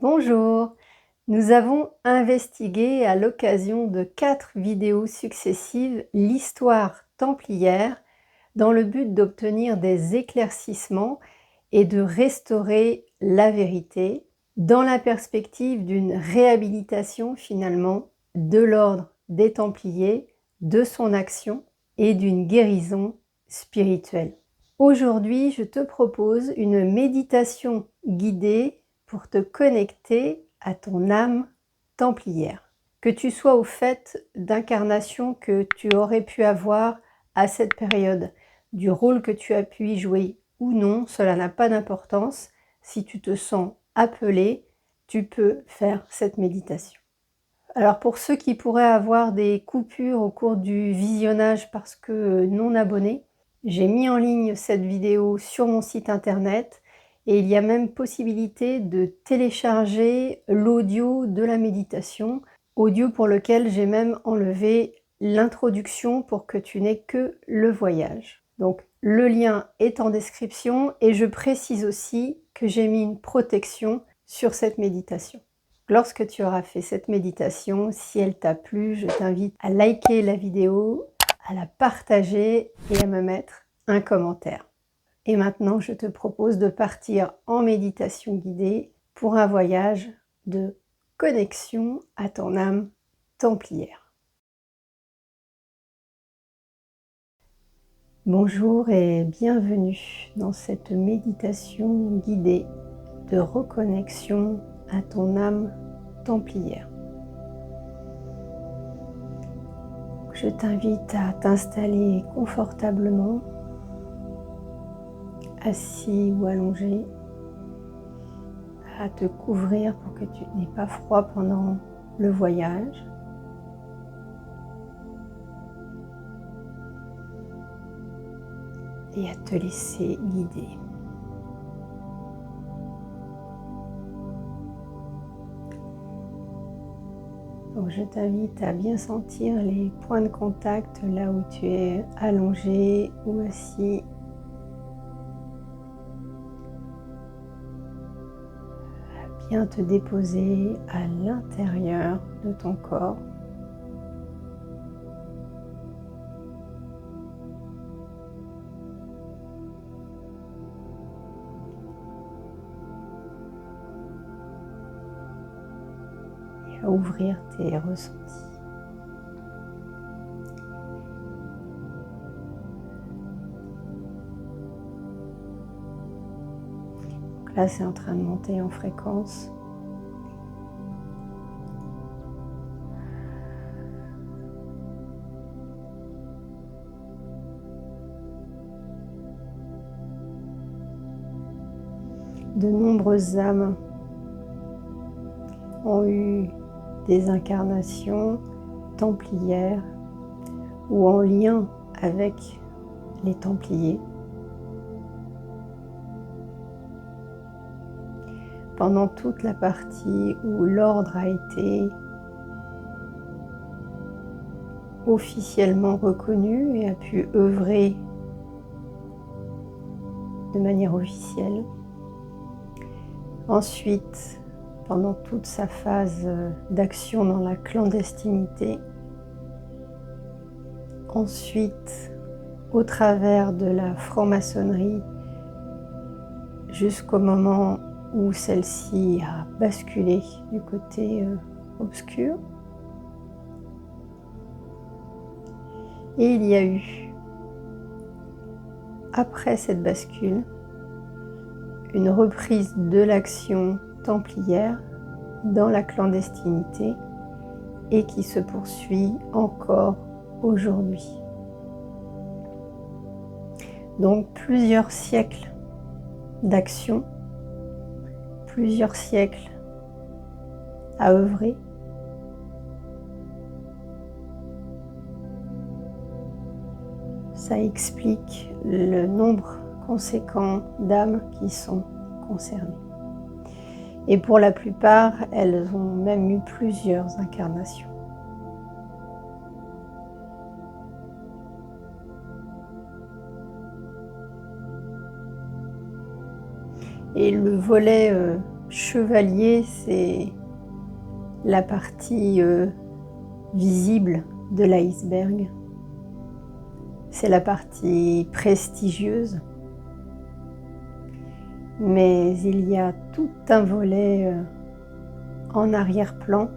Bonjour, nous avons investigué à l'occasion de 4 vidéos successives l'histoire templière dans le but d'obtenir des éclaircissements et de restaurer la vérité dans la perspective d'une réhabilitation finalement de l'ordre des Templiers, de son action et d'une guérison spirituelle. Aujourd'hui, je te propose une méditation guidée pour te connecter à ton âme templière. Que tu sois au fait d'incarnation que tu aurais pu avoir à cette période, du rôle que tu as pu y jouer ou non, cela n'a pas d'importance. Si tu te sens appelé, tu peux faire cette méditation. Alors pour ceux qui pourraient avoir des coupures au cours du visionnage parce que non abonnés, j'ai mis en ligne cette vidéo sur mon site internet et il y a même possibilité de télécharger l'audio de la méditation, audio pour lequel j'ai même enlevé l'introduction pour que tu n'aies que le voyage. Donc le lien est en description et je précise aussi que j'ai mis une protection sur cette méditation. Lorsque tu auras fait cette méditation, si elle t'a plu, je t'invite à liker la vidéo, à la partager et à me mettre un commentaire. Et maintenant, je te propose de partir en méditation guidée pour un voyage de connexion à ton âme templière. Bonjour et bienvenue dans cette méditation guidée de reconnexion à ton âme templière. Je t'invite à t'installer confortablement, assis ou allongé, à te couvrir pour que tu n'aies pas froid pendant le voyage. Et à te laisser guider. Donc je t'invite à bien sentir les points de contact là où tu es allongé ou assis. À bien te déposer à l'intérieur de ton corps. Et à ouvrir tes ressentis. Là, c'est en train de monter en fréquence. De nombreuses âmes ont eu des incarnations templières ou en lien avec les Templiers. Pendant toute la partie où l'ordre a été officiellement reconnu et a pu œuvrer de manière officielle. Ensuite, pendant toute sa phase d'action dans la clandestinité. Ensuite, au travers de la franc-maçonnerie, jusqu'au moment où celle-ci a basculé du côté obscur. Et il y a eu, après cette bascule, une reprise de l'action templière dans la clandestinité et qui se poursuit encore aujourd'hui. Donc plusieurs siècles d'action, plusieurs siècles à œuvrer. Ça explique le nombre conséquent d'âmes qui sont concernées. Et pour la plupart, elles ont même eu plusieurs incarnations. Et le volet chevalier, c'est la partie visible de l'iceberg. C'est la partie prestigieuse. Mais il y a tout un volet en arrière-plan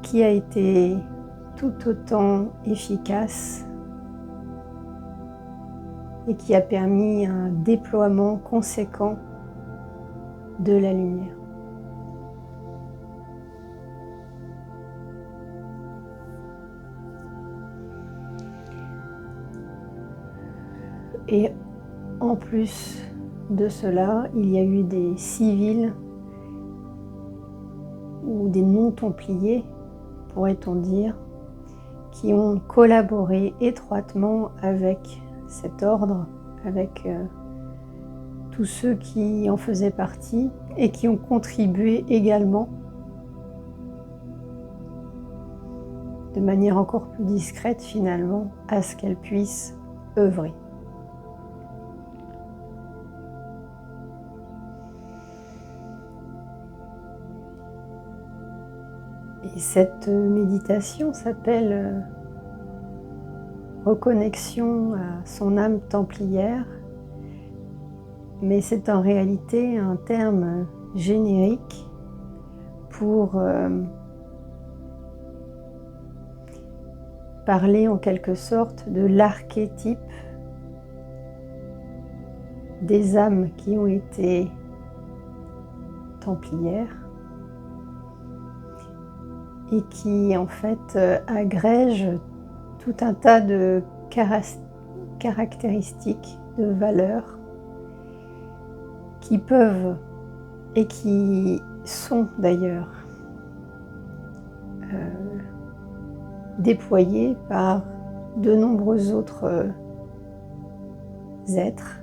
qui a été tout autant efficace et qui a permis un déploiement conséquent de la lumière. Et en plus de cela, il y a eu des civils ou des non-templiers, pourrait-on dire, qui ont collaboré étroitement avec cet ordre, avec tous ceux qui en faisaient partie et qui ont contribué également de manière encore plus discrète finalement à ce qu'elle puisse œuvrer. Et cette méditation s'appelle reconnexion à son âme templière, mais c'est en réalité un terme générique pour parler en quelque sorte de l'archétype des âmes qui ont été templières et qui en fait agrègent tout un tas de caractéristiques, de valeurs qui peuvent et qui sont d'ailleurs déployées par de nombreux autres êtres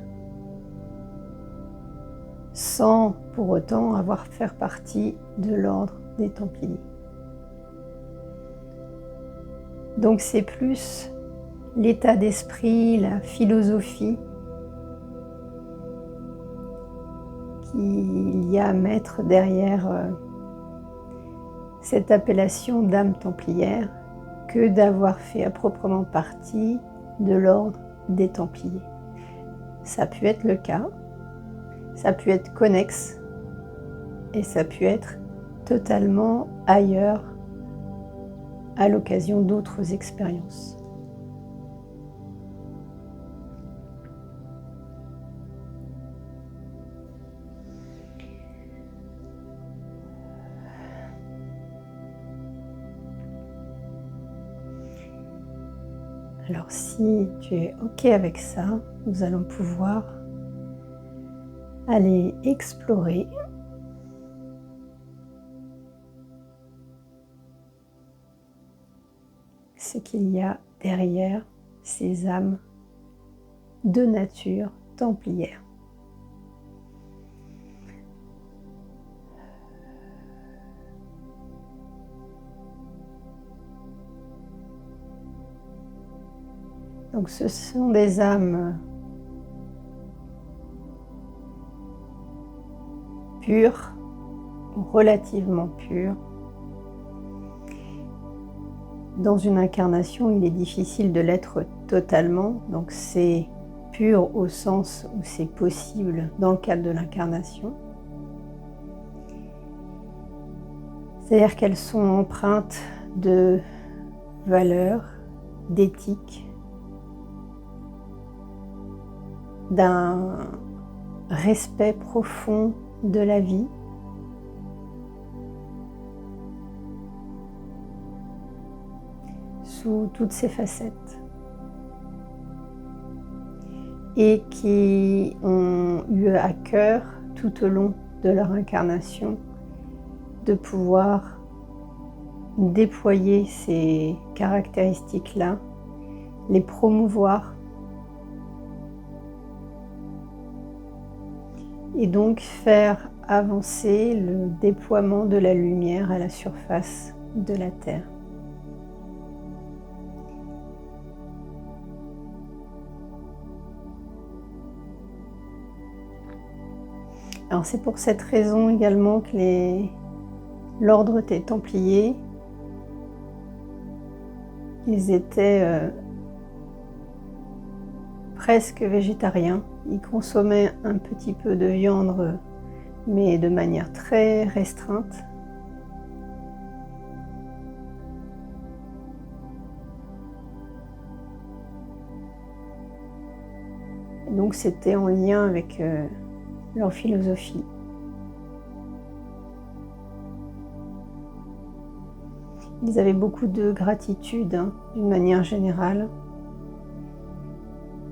sans pour autant avoir fait partie de l'ordre des Templiers. Donc c'est plus l'état d'esprit, la philosophie qu'il y a à mettre derrière cette appellation d'âme templière que d'avoir fait à proprement partie de l'ordre des Templiers. Ça a pu être le cas, ça a pu être connexe et ça a pu être totalement ailleurs à l'occasion d'autres expériences. Alors si tu es OK avec ça, nous allons pouvoir aller explorer ce qu'il y a derrière ces âmes de nature templière. Donc ce sont des âmes pures, ou relativement pures. Dans une incarnation, il est difficile de l'être totalement, donc c'est pur au sens où c'est possible dans le cadre de l'incarnation. C'est-à-dire qu'elles sont empreintes de valeurs, d'éthique, d'un respect profond de la vie, sous toutes ses facettes, et qui ont eu à cœur tout au long de leur incarnation de pouvoir déployer ces caractéristiques-là, les promouvoir et donc faire avancer le déploiement de la lumière à la surface de la Terre. Alors c'est pour cette raison également que l'ordre des Templiers, ils étaient presque végétariens. Ils consommaient un petit peu de viande, mais de manière très restreinte. Et donc c'était en lien avec leur philosophie. Ils avaient beaucoup de gratitude, d'une manière générale,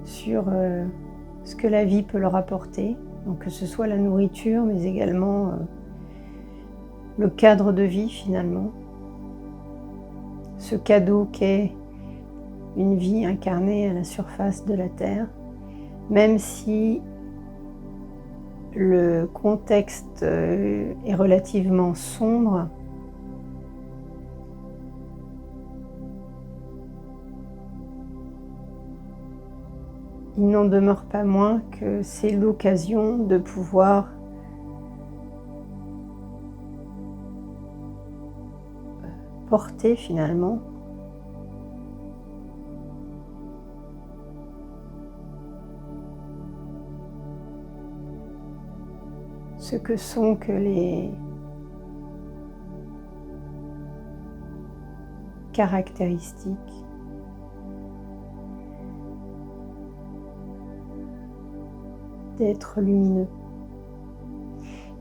sur ce que la vie peut leur apporter, donc que ce soit la nourriture, mais également le cadre de vie finalement, ce cadeau qu'est une vie incarnée à la surface de la Terre, même si le contexte est relativement sombre. Il n'en demeure pas moins que c'est l'occasion de pouvoir porter finalement ce que sont que les caractéristiques d'être lumineux.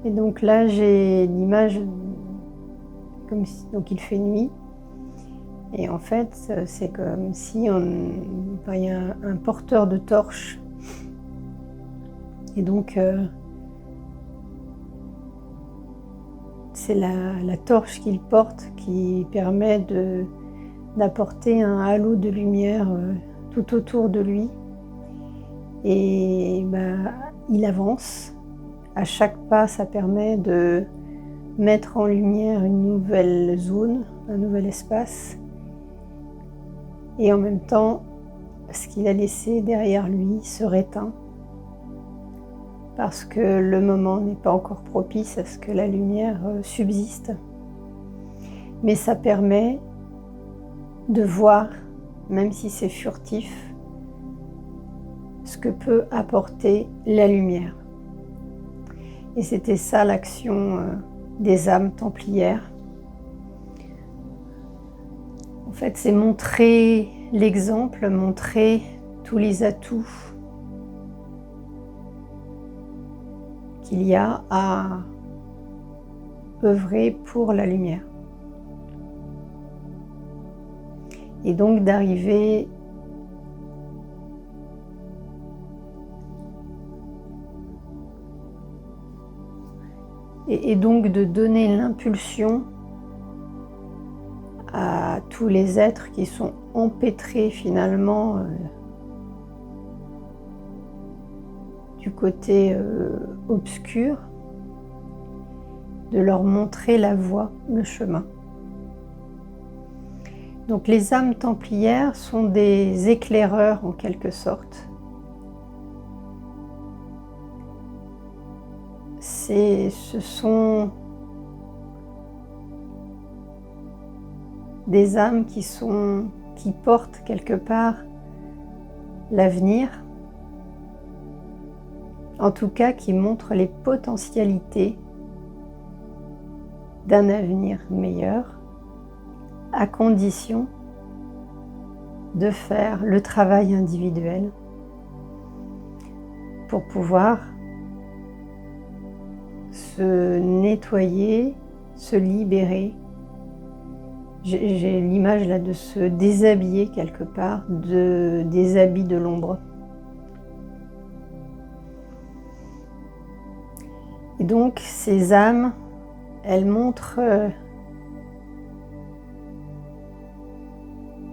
Et donc là, j'ai l'image comme si, donc il fait nuit, et en fait, c'est comme si il y a un porteur de torche, et donc c'est la torche qu'il porte qui permet d'apporter un halo de lumière tout autour de lui. Et il avance. À chaque pas, ça permet de mettre en lumière une nouvelle zone, un nouvel espace. Et en même temps, ce qu'il a laissé derrière lui se réteint, parce que le moment n'est pas encore propice à ce que la lumière subsiste. Mais ça permet de voir, même si c'est furtif, ce que peut apporter la lumière. Et c'était ça l'action des âmes templières. En fait, c'est montrer l'exemple, montrer tous les atouts qu'il y a à œuvrer pour la lumière. Et donc d'arriver et donc de donner l'impulsion à tous les êtres qui sont empêtrés finalement du côté obscur, de leur montrer la voie, le chemin. Donc les âmes templières sont des éclaireurs en quelque sorte. Ce sont des âmes qui portent quelque part l'avenir, en tout cas qui montrent les potentialités d'un avenir meilleur, à condition de faire le travail individuel pour pouvoir se nettoyer, se libérer. J'ai l'image là de se déshabiller quelque part des habits de l'ombre. Et donc ces âmes, elles montrent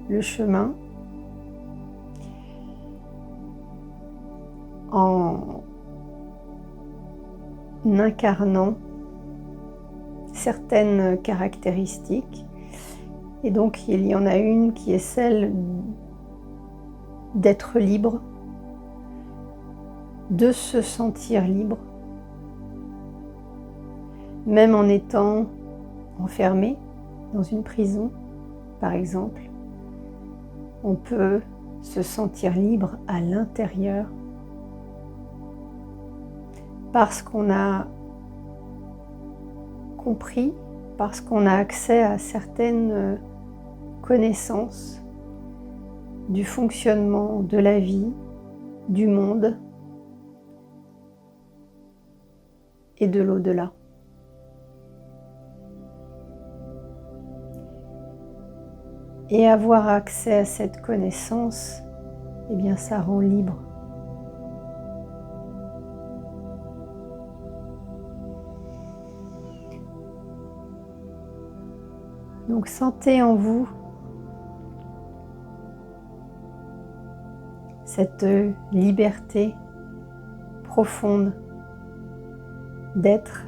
le chemin en incarnant certaines caractéristiques. Et donc il y en a une qui est celle d'être libre, de se sentir libre, même en étant enfermé dans une prison, par exemple, on peut se sentir libre à l'intérieur parce qu'on a compris, parce qu'on a accès à certaines connaissances du fonctionnement de la vie, du monde et de l'au-delà. Et avoir accès à cette connaissance, eh bien, ça rend libre. Donc sentez en vous cette liberté profonde d'être,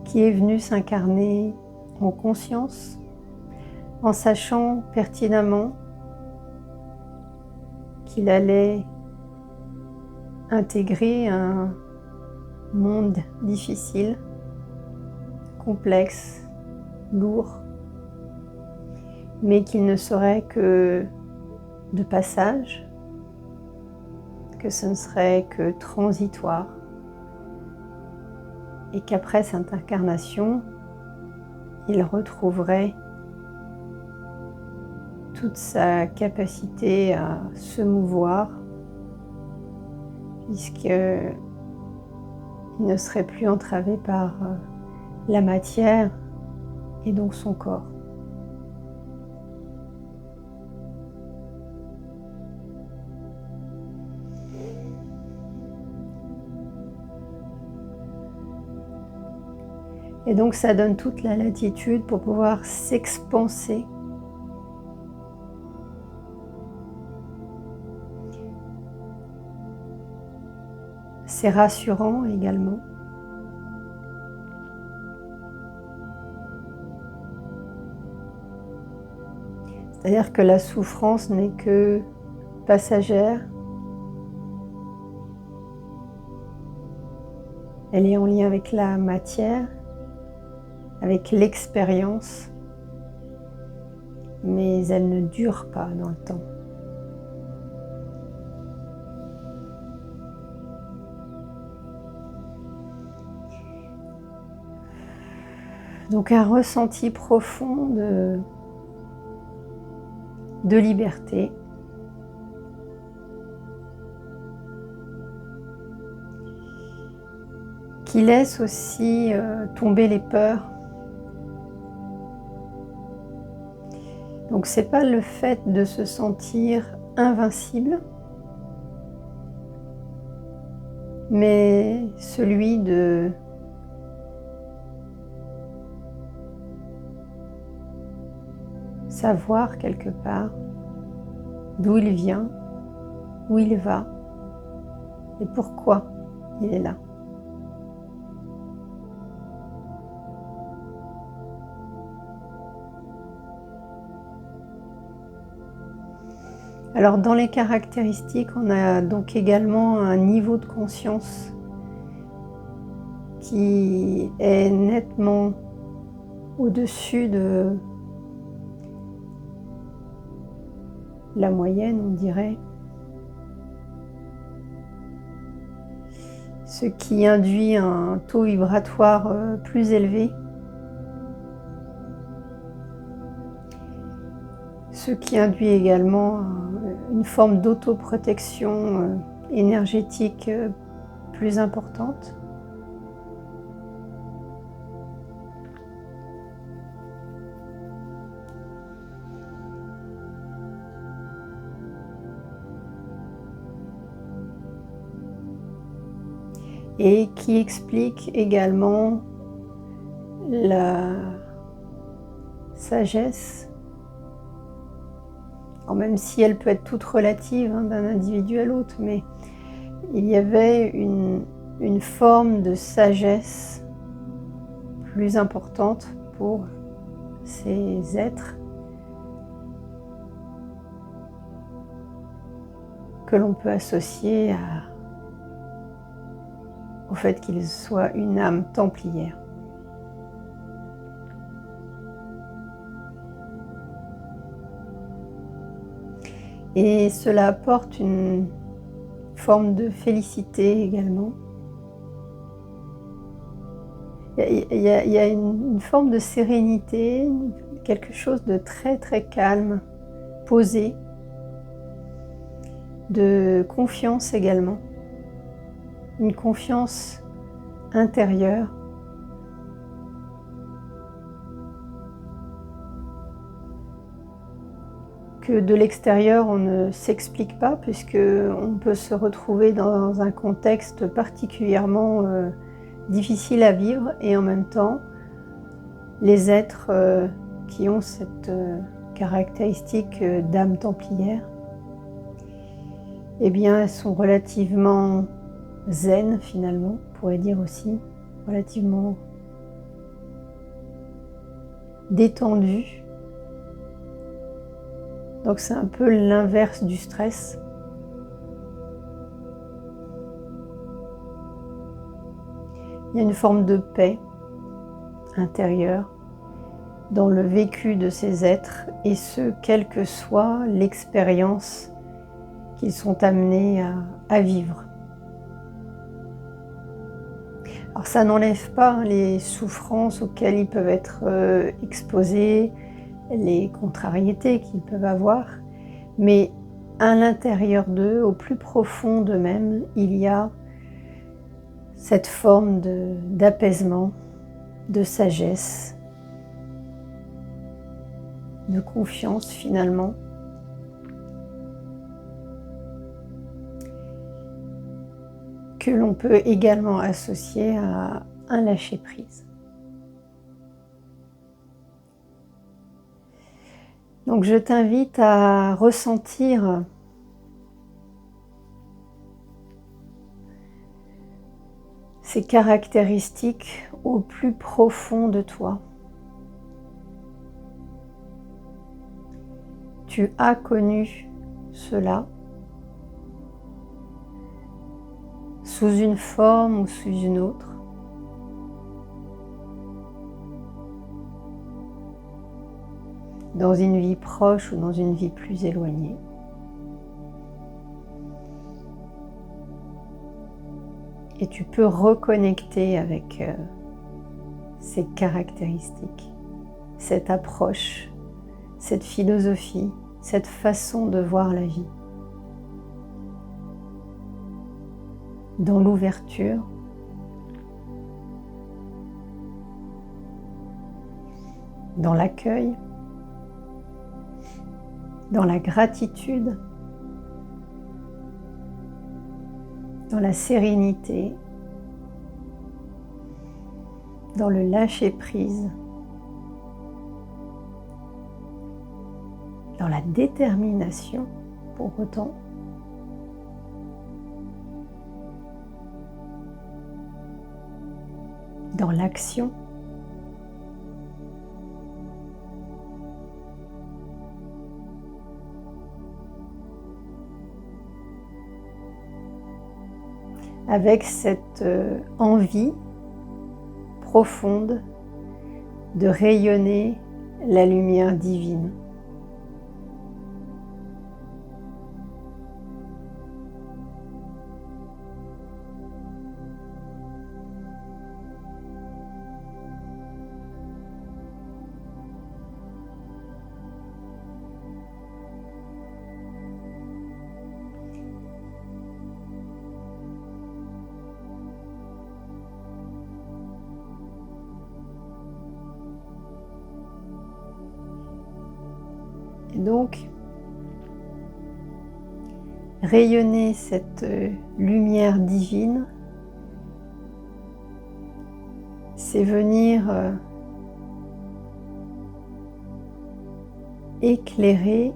qui est venue s'incarner en conscience, en sachant pertinemment qu'il allait intégrer un monde difficile, complexe, lourd, mais qu'il ne serait que de passage, que ce ne serait que transitoire, et qu'après cette incarnation, il retrouverait toute sa capacité à se mouvoir, puisqu'il ne serait plus entravé par la matière et donc son corps. Et donc ça donne toute la latitude pour pouvoir s'expanser c'est rassurant également. C'est-à-dire que la souffrance n'est que passagère. Elle est en lien avec la matière, avec l'expérience, mais elle ne dure pas dans le temps. Donc un ressenti profond de liberté. Qui laisse aussi tomber les peurs. Donc c'est pas le fait de se sentir invincible, mais celui de savoir quelque part d'où il vient, où il va et pourquoi il est là. Alors dans les caractéristiques, on a donc également un niveau de conscience qui est nettement au-dessus de la moyenne, on dirait. Ce qui induit un taux vibratoire plus élevé. Ce qui induit également une forme d'autoprotection énergétique plus importante. Et qui explique également la sagesse. Alors même si elle peut être toute relative d'un individu à l'autre, mais il y avait une forme de sagesse plus importante pour ces êtres que l'on peut associer au fait qu'il soit une âme templière. Et cela apporte une forme de félicité également. Il y a une forme de sérénité, quelque chose de très très calme, posé, de confiance également, une confiance intérieure. Que de l'extérieur on ne s'explique pas, puisque on peut se retrouver dans un contexte particulièrement difficile à vivre, et en même temps les êtres qui ont cette caractéristique d'âme templière, eh bien sont relativement zen finalement, on pourrait dire aussi, relativement détendus. Donc c'est un peu l'inverse du stress. Il y a une forme de paix intérieure dans le vécu de ces êtres, et ce, quelle que soit l'expérience qu'ils sont amenés à vivre. Alors ça n'enlève pas les souffrances auxquelles ils peuvent être exposés, les contrariétés qu'ils peuvent avoir, mais à l'intérieur d'eux, au plus profond d'eux-mêmes, il y a cette forme d'apaisement, de sagesse, de confiance finalement, que l'on peut également associer à un lâcher-prise. Donc je t'invite à ressentir ces caractéristiques au plus profond de toi. Tu as connu cela sous une forme ou sous une autre. Dans une vie proche ou dans une vie plus éloignée. Et tu peux reconnecter avec ces caractéristiques, cette approche, cette philosophie, cette façon de voir la vie. Dans l'ouverture, dans l'accueil, dans la gratitude, dans la sérénité, dans le lâcher-prise, dans la détermination pour autant, dans l'action, avec cette envie profonde de rayonner la lumière divine. Et donc, rayonner cette lumière divine, c'est venir éclairer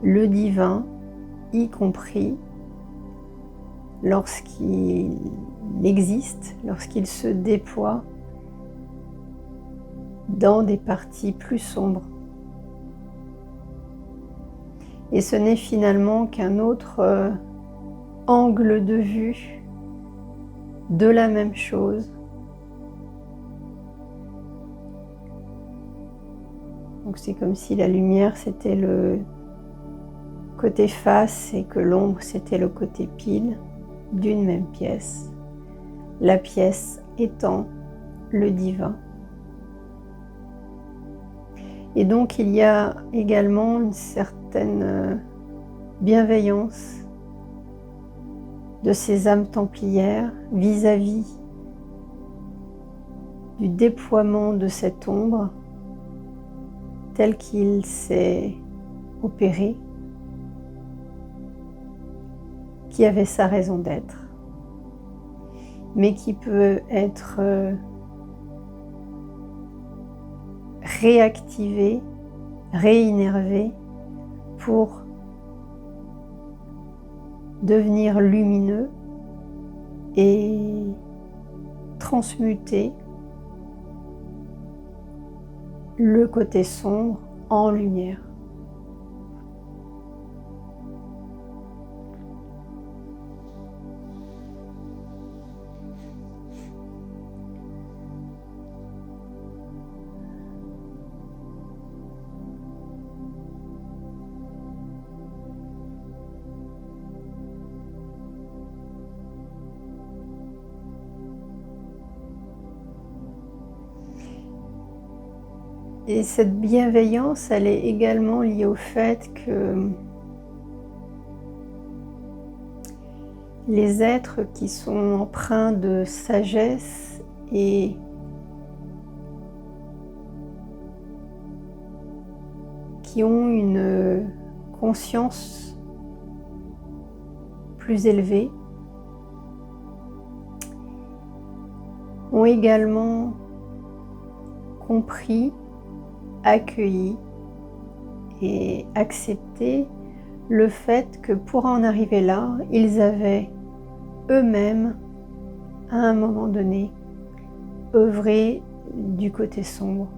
le divin, y compris lorsqu'il existe, lorsqu'il se déploie dans des parties plus sombres. Et ce n'est finalement qu'un autre angle de vue de la même chose. Donc c'est comme si la lumière c'était le côté face et que l'ombre c'était le côté pile d'une même pièce. La pièce étant le divin. Et donc il y a également une certaine bienveillance de ces âmes templières vis-à-vis du déploiement de cette ombre tel qu'il s'est opéré, qui avait sa raison d'être, mais qui peut être réactivé, réinnervé pour devenir lumineux et transmuter le côté sombre en lumière. Et cette bienveillance, elle est également liée au fait que les êtres qui sont empreints de sagesse et qui ont une conscience plus élevée ont également compris, accueilli et accepté le fait que pour en arriver là, ils avaient eux-mêmes, à un moment donné, œuvré du côté sombre.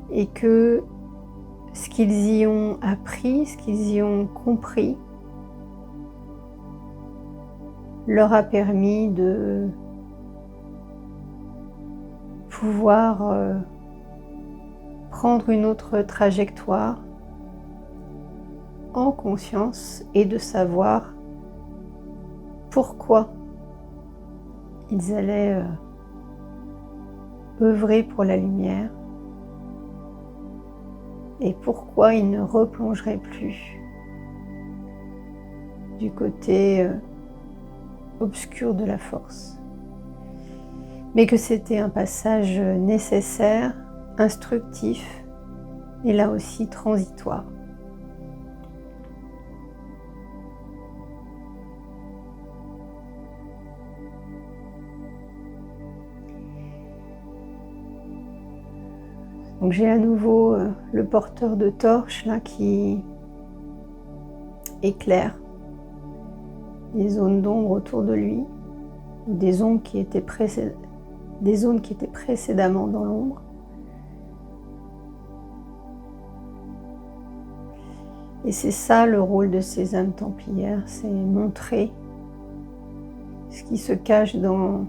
Et que ce qu'ils y ont appris, ce qu'ils y ont compris, leur a permis de pouvoir prendre une autre trajectoire en conscience et de savoir pourquoi ils allaient œuvrer pour la lumière et pourquoi ils ne replongeraient plus du côté obscur de la force. Mais que c'était un passage nécessaire, instructif et là aussi transitoire. Donc j'ai à nouveau le porteur de torche là qui éclaire les zones d'ombre autour de lui, des zones qui étaient précédemment dans l'ombre. Et c'est ça le rôle de ces âmes templières, c'est montrer ce qui se cache dans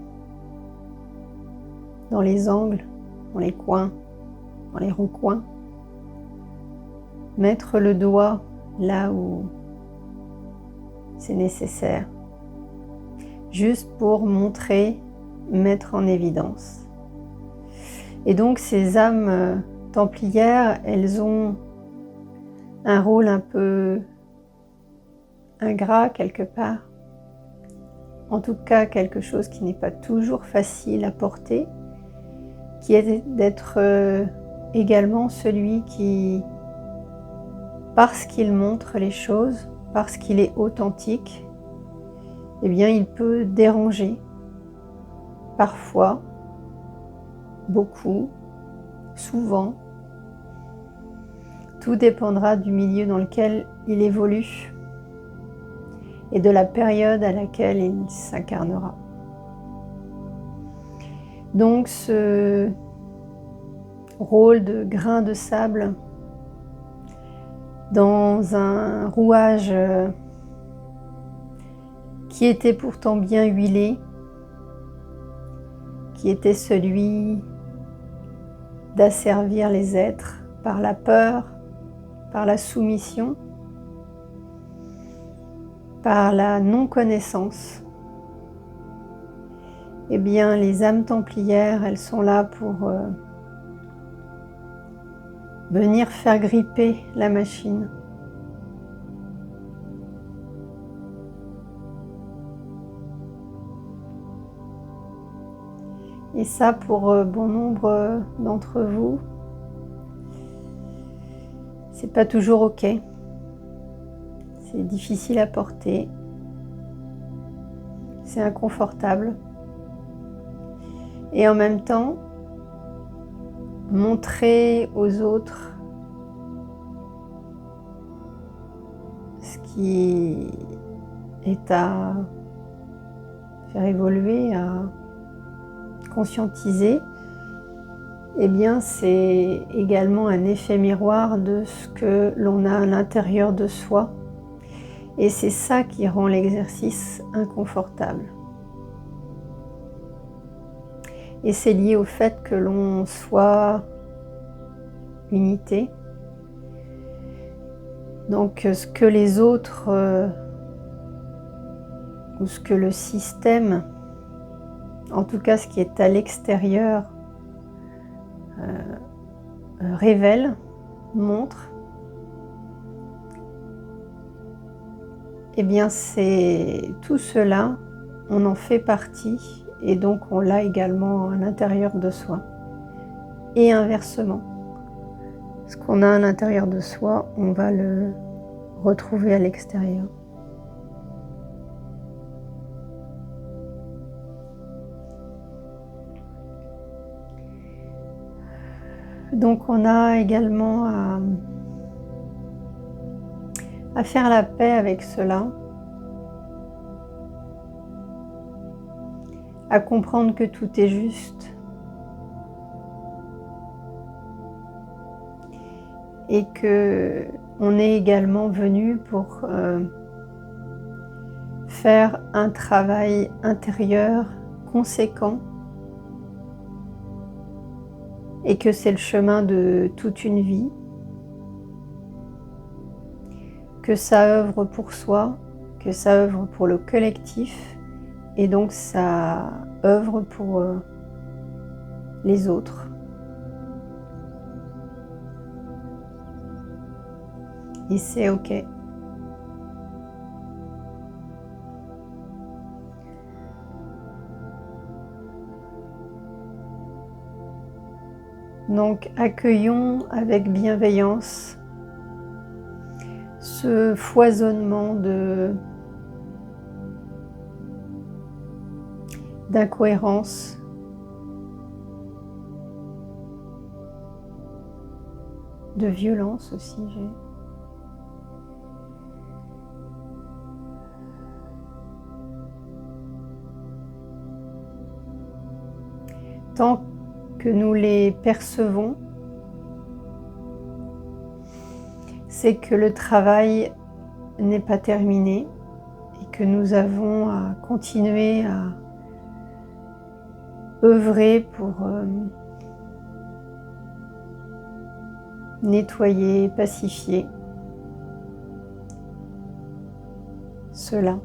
les angles, dans les coins, dans les recoins. Mettre le doigt là où c'est nécessaire, juste pour montrer, mettre en évidence. Et donc ces âmes templières, elles ont un rôle un peu ingrat quelque part, en tout cas quelque chose qui n'est pas toujours facile à porter, qui est d'être également celui qui, parce qu'il montre les choses, parce qu'il est authentique, eh bien il peut déranger, parfois, beaucoup, souvent. Tout dépendra du milieu dans lequel il évolue et de la période à laquelle il s'incarnera. Donc ce rôle de grain de sable dans un rouage qui était pourtant bien huilé, qui était celui d'asservir les êtres par la peur, par la soumission, par la non-connaissance. Eh bien, les âmes templières, elles sont là pour venir faire gripper la machine. Et ça, pour bon nombre d'entre vous, c'est pas toujours ok. C'est difficile à porter. C'est inconfortable. Et en même temps, montrer aux autres ce qui est à faire évoluer, à conscientiser, eh bien c'est également un effet miroir de ce que l'on a à l'intérieur de soi. Et c'est ça qui rend l'exercice inconfortable. Et c'est lié au fait que l'on soit unité. Donc ce que les autres ou ce que le système, en tout cas ce qui est à l'extérieur, révèle, montre, eh bien c'est tout cela, on en fait partie et donc on l'a également à l'intérieur de soi. Et inversement, ce qu'on a à l'intérieur de soi, on va le retrouver à l'extérieur. Donc on a également à faire la paix avec cela, à comprendre que tout est juste et que on est également venu pour faire un travail intérieur conséquent et que c'est le chemin de toute une vie, que ça œuvre pour soi, que ça œuvre pour le collectif et donc ça œuvre pour les autres. Et c'est ok. Donc accueillons avec bienveillance ce foisonnement d'incohérence, de violence aussi. Tant que nous les percevons, c'est que le travail n'est pas terminé et que nous avons à continuer à œuvrer pour nettoyer, pacifier cela.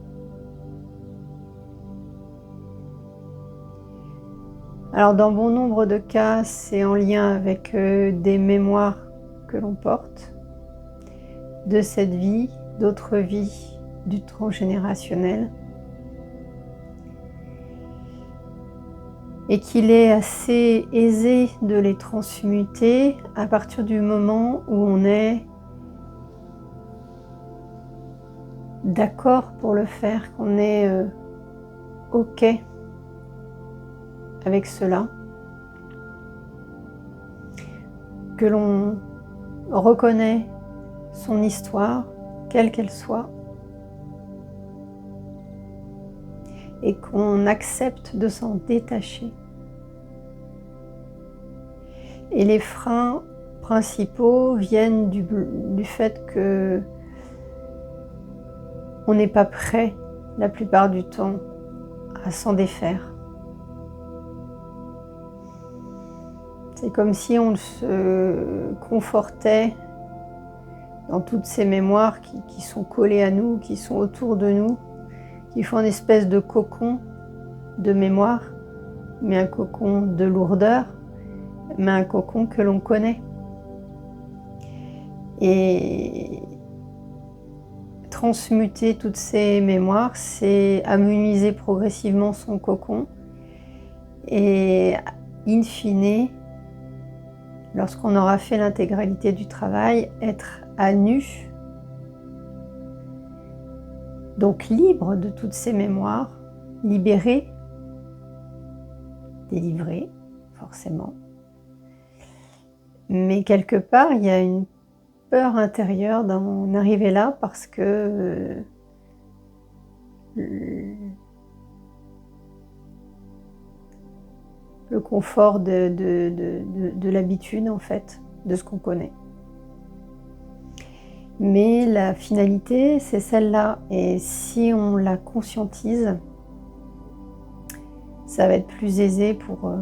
Alors dans bon nombre de cas, c'est en lien avec des mémoires que l'on porte de cette vie, d'autres vies du transgénérationnel, et qu'il est assez aisé de les transmuter à partir du moment où on est d'accord pour le faire, qu'on est ok avec cela, que l'on reconnaît son histoire, quelle qu'elle soit, et qu'on accepte de s'en détacher. Et les freins principaux viennent du fait que on n'est pas prêt la plupart du temps à s'en défaire. C'est comme si on se confortait dans toutes ces mémoires qui sont collées à nous, qui sont autour de nous, qui font une espèce de cocon de mémoire, mais un cocon de lourdeur, mais un cocon que l'on connaît. Et transmuter toutes ces mémoires, c'est amenuiser progressivement son cocon et in fine, lorsqu'on aura fait l'intégralité du travail, être à nu, donc libre de toutes ces mémoires, libéré, délivré, forcément. Mais quelque part, il y a une peur intérieure d'en arriver là parce que le confort de l'habitude, en fait, de ce qu'on connaît. Mais la finalité, c'est celle-là. Et si on la conscientise, ça va être plus aisé pour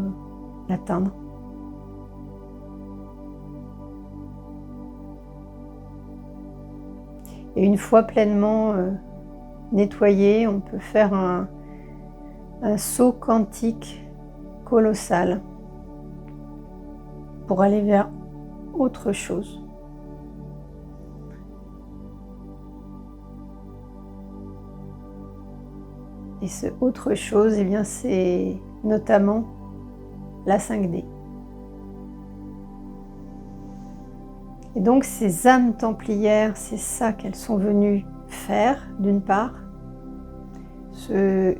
l'atteindre. Et une fois pleinement nettoyé, on peut faire un saut quantique colossal pour aller vers autre chose. Et ce autre chose, eh bien, c'est notamment la 5D. Et donc ces âmes templières, c'est ça qu'elles sont venues faire, d'une part, ce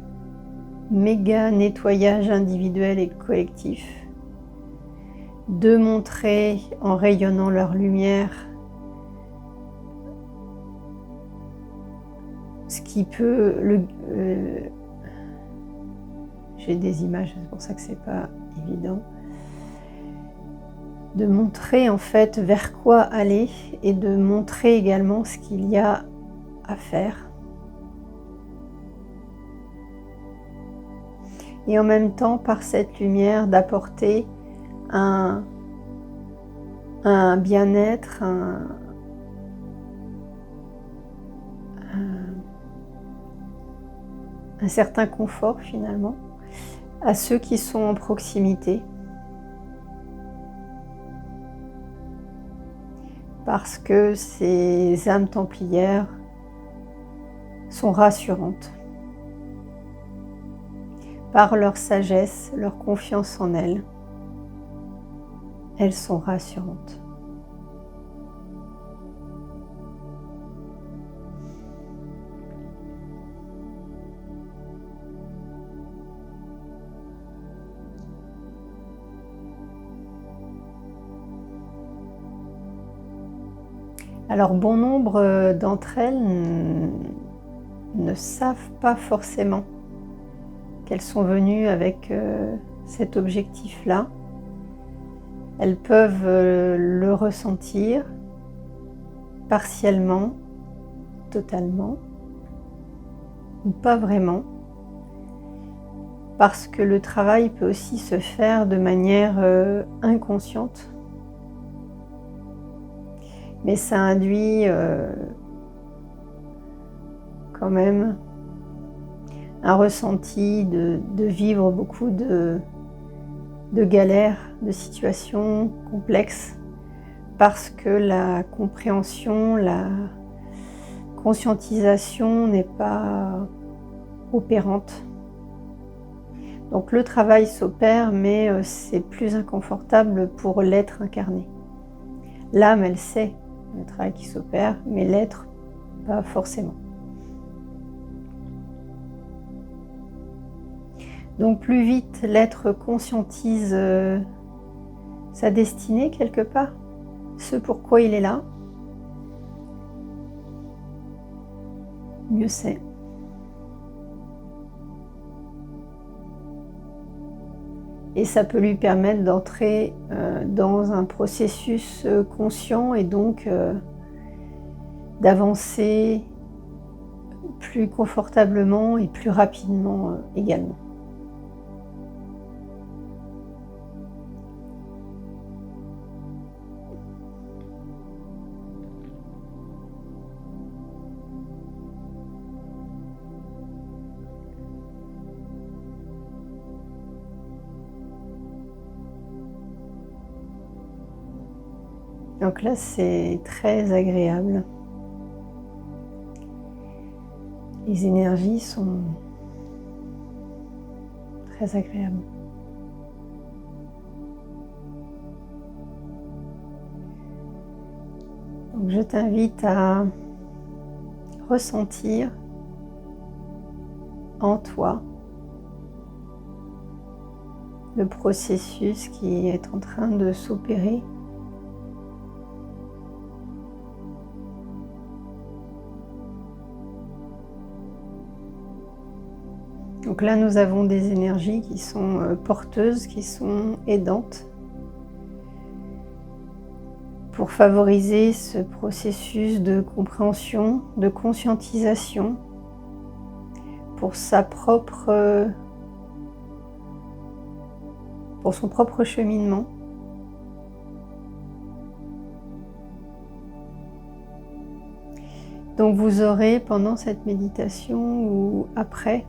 méga nettoyage individuel et collectif, de montrer en rayonnant leur lumière ce qui peut j'ai des images, c'est pour ça que c'est pas évident, de montrer en fait vers quoi aller et de montrer également ce qu'il y a à faire. Et en même temps, par cette lumière, d'apporter un bien-être, un certain confort finalement à ceux qui sont en proximité. Parce que ces âmes templières sont rassurantes. Par leur sagesse, leur confiance en elles, elles sont rassurantes. Alors bon nombre d'entre elles ne savent pas forcément qu'elles sont venues avec cet objectif-là. Elles peuvent le ressentir partiellement, totalement, ou pas vraiment, parce que le travail peut aussi se faire de manière inconsciente. Mais ça induit quand même un ressenti de vivre beaucoup de galères, de situations complexes, parce que la compréhension, la conscientisation n'est pas opérante. Donc le travail s'opère, mais c'est plus inconfortable pour l'être incarné. L'âme, elle sait le travail qui s'opère, mais l'être, pas forcément. Donc plus vite l'être conscientise sa destinée quelque part, ce pourquoi il est là, mieux c'est. et ça peut lui permettre d'entrer dans un processus conscient et donc d'avancer plus confortablement et plus rapidement également. Donc là, c'est très agréable. Les énergies sont très agréables. Donc je t'invite à ressentir en toi le processus qui est en train de s'opérer. Donc là, nous avons des énergies qui sont porteuses, qui sont aidantes pour favoriser ce processus de compréhension, de conscientisation pour son propre cheminement. Donc vous aurez pendant cette méditation ou après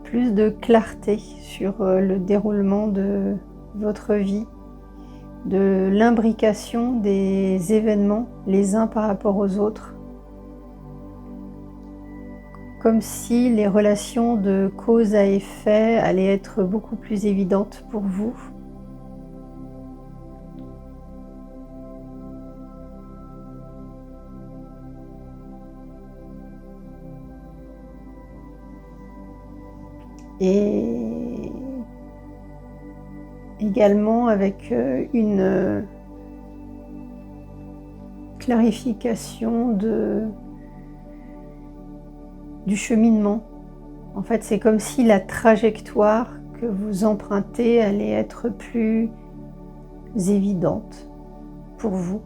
plus de clarté sur le déroulement de votre vie, de l'imbrication des événements les uns par rapport aux autres, comme si les relations de cause à effet allaient être beaucoup plus évidentes pour vous. Et également avec une clarification du cheminement. En fait, c'est comme si la trajectoire que vous empruntez allait être plus évidente pour vous,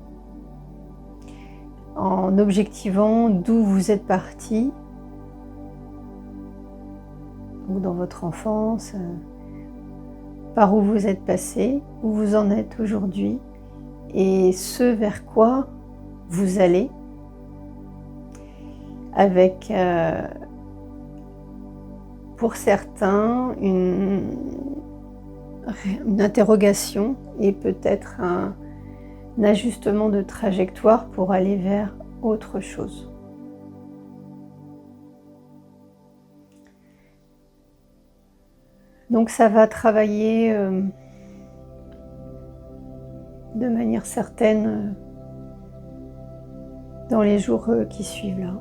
en objectivant d'où vous êtes parti, ou dans votre enfance, par où vous êtes passé, où vous en êtes aujourd'hui, et ce vers quoi vous allez, avec pour certains une interrogation et peut-être un ajustement de trajectoire pour aller vers autre chose. Donc ça va travailler de manière certaine dans les jours qui suivent là.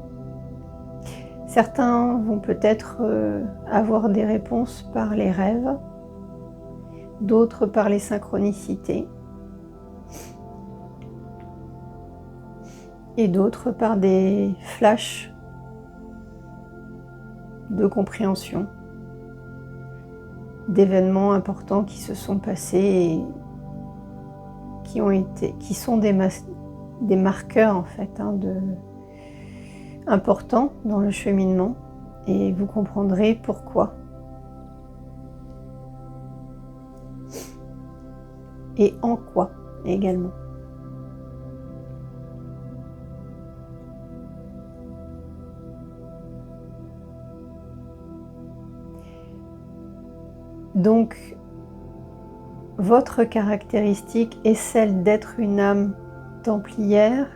Certains vont peut-être avoir des réponses par les rêves, d'autres par les synchronicités, et d'autres par des flashs de compréhension d'événements importants qui se sont passés et qui sont des marqueurs en fait importants dans le cheminement, et vous comprendrez pourquoi. Et en quoi également. Donc, votre caractéristique est celle d'être une âme templière.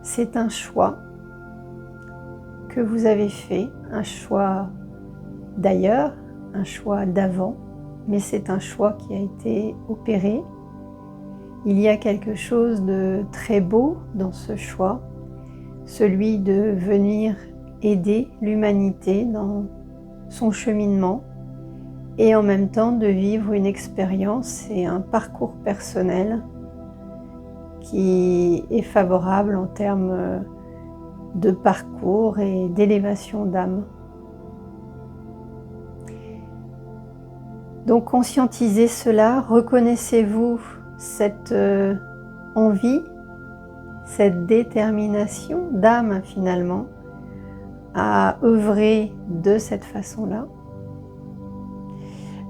C'est un choix que vous avez fait, un choix d'ailleurs, un choix d'avant, mais c'est un choix qui a été opéré. Il y a quelque chose de très beau dans ce choix, celui de venir aider l'humanité dans son cheminement et en même temps de vivre une expérience et un parcours personnel qui est favorable en termes de parcours et d'élévation d'âme. Donc conscientisez cela, reconnaissez-vous cette envie, cette détermination d'âme finalement à œuvrer de cette façon-là.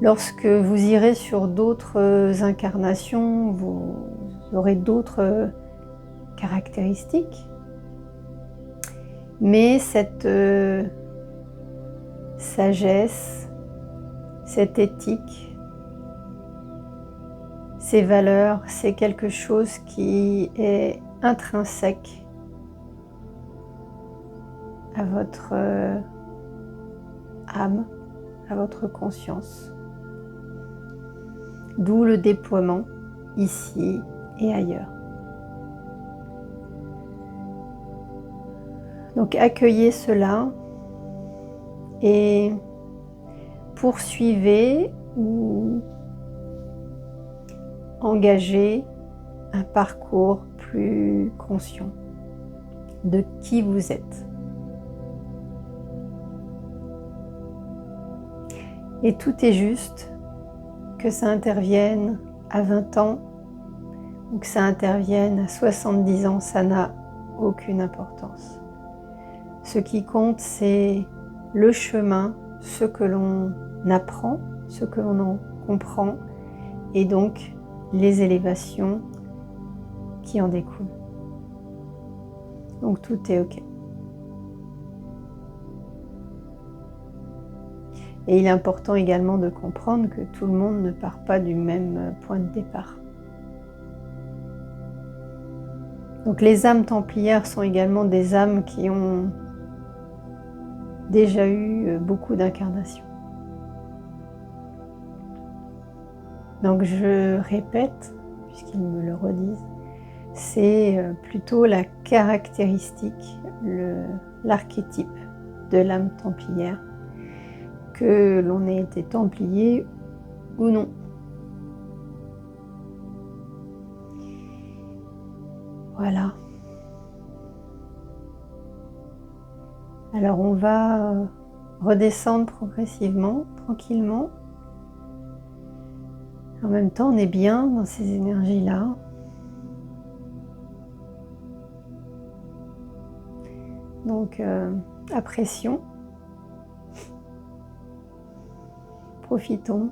Lorsque vous irez sur d'autres incarnations, vous aurez d'autres caractéristiques, mais cette sagesse, cette éthique, ces valeurs, c'est quelque chose qui est intrinsèque à votre âme, à votre conscience. D'où le déploiement ici et ailleurs. Donc accueillez cela et poursuivez ou engagez un parcours plus conscient de qui vous êtes. Et tout est juste, que ça intervienne à 20 ans ou que ça intervienne à 70 ans, ça n'a aucune importance. Ce qui compte, c'est le chemin, ce que l'on apprend, ce que l'on en comprend, et donc les élévations qui en découlent. Donc tout est OK. Et il est important également de comprendre que tout le monde ne part pas du même point de départ. Donc les âmes templières sont également des âmes qui ont déjà eu beaucoup d'incarnations. Donc je répète, puisqu'ils me le redisent, c'est plutôt la caractéristique, l'archétype de l'âme templière, que l'on ait été templier ou non. Voilà. Alors on va redescendre progressivement, tranquillement. En même temps, on est bien dans ces énergies-là. Donc, apprécions. Profitons.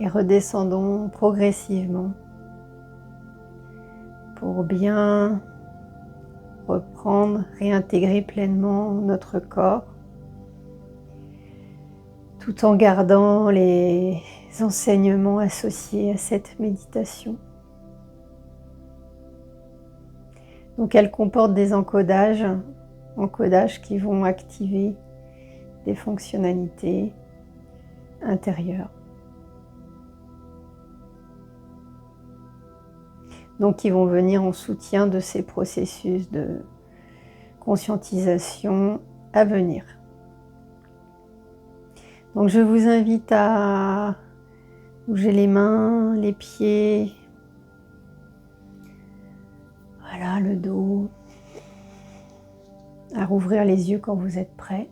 Et redescendons progressivement pour bien reprendre, réintégrer pleinement notre corps, tout en gardant les enseignements associés à cette méditation. Donc elle comporte des encodages qui vont activer des fonctionnalités intérieures. Donc qui vont venir en soutien de ces processus de conscientisation à venir. Donc je vous invite à bouger les mains, les pieds, voilà, le dos, à rouvrir les yeux quand vous êtes prêts.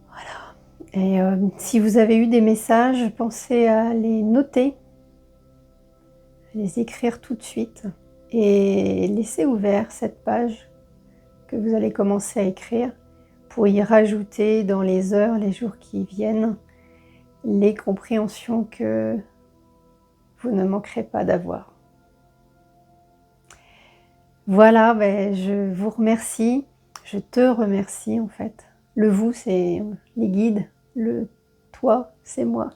Voilà. Et si vous avez eu des messages, pensez à les noter, à les écrire tout de suite et laissez ouvert cette page que vous allez commencer à écrire pour y rajouter dans les heures, les jours qui viennent, les compréhensions que vous ne manquerez pas d'avoir. Voilà, je vous remercie, je te remercie en fait. Le vous, c'est les guides, le toi, c'est moi.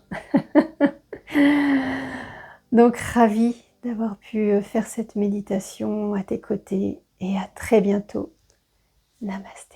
Donc ravie d'avoir pu faire cette méditation à tes côtés et à très bientôt. Namasté.